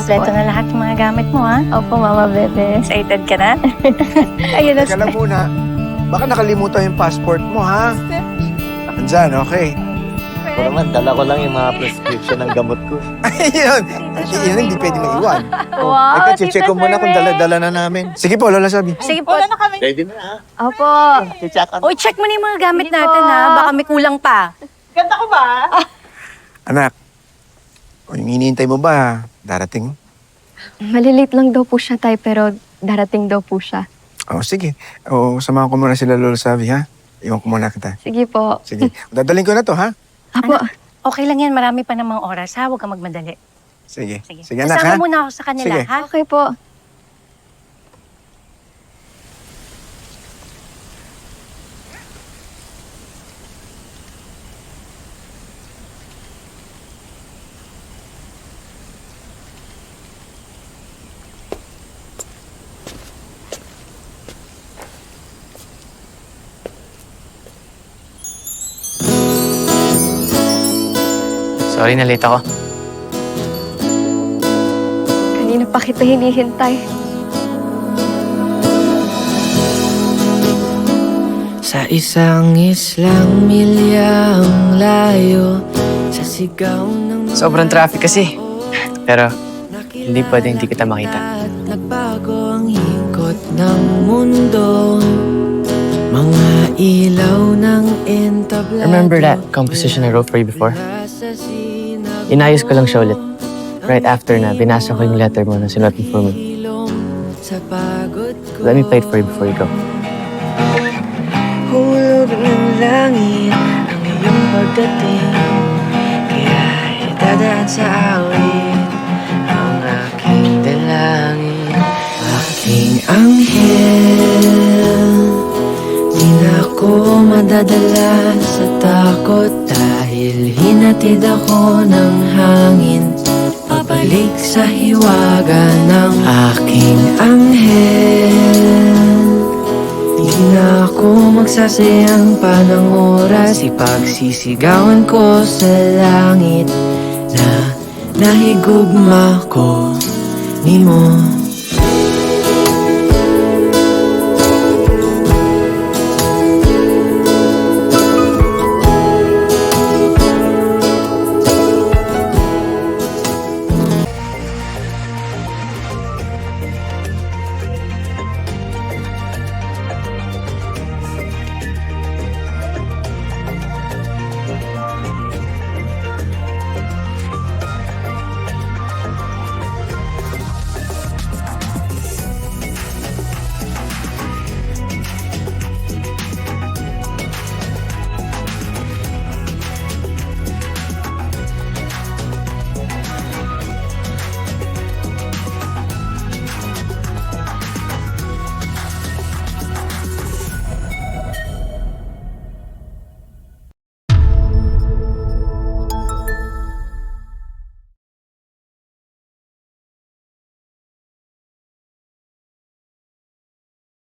Kompleto na lahat ng mga gamit mo, ha? Opo, Mama Bebe. Excited ka na? Ayun na. Teka lang muna. Baka nakalimutan yung passport mo, ha? Andyan, okay. Ako naman, dala ko lang yung mga prescription ng gamot ko. Ayun. Yun, hindi pwede maiwan. Wow, Teka, check ko muna kung dala-dala na namin. Sige po, Lola Sabi. Sige po. Ready na ha? Opo. Check Uy, check mo na yung mga gamit Sige natin, po. ha? Baka may kulang pa. Anak, o yung hinihintay mo ba, darating? Malilate lang daw po siya, Tay, pero darating daw po siya. O, sige. O, samahan ko muna sila, Lola Sabi, ha? Iwan ko muna kita. Sige po. Sige. Dadaling ko na to, ha? Apo. Okay lang yan, marami pa namang oras, ha? Huwag kang magmadali. Sige. Sige. Sige, anak, ha? Kasama muna ako sa kanila, Sige. ha? Okay po. Sorry, na-late ako. Kanina pa kita hinihintay. Sa isang islang milyang layo sa sigaw ng Sobrang traffic kasi. Pero, hindi pwedeng hindi kita makita. Nagbago ang ikot ng mundo. Mga ilaw ng entablado. Remember that composition I wrote for you before? Inayos ko lang siya ulit. Right after na, binasa ko yung letter mo na sinulat mo for me. Let me play it for you before you go. Hulog ng langit ang iyong pagdating. Kaya dadaan sa awit ang aking dalangin. Aking anghel, di na ako madadala sa takot dahil hinatid ako ng hangin. Pabalik sa hiwaga ng aking anghel. Di na ako magsasayang pa ng oras. Ipagsisigawan ko sa langit na nahigugma ko ni mo.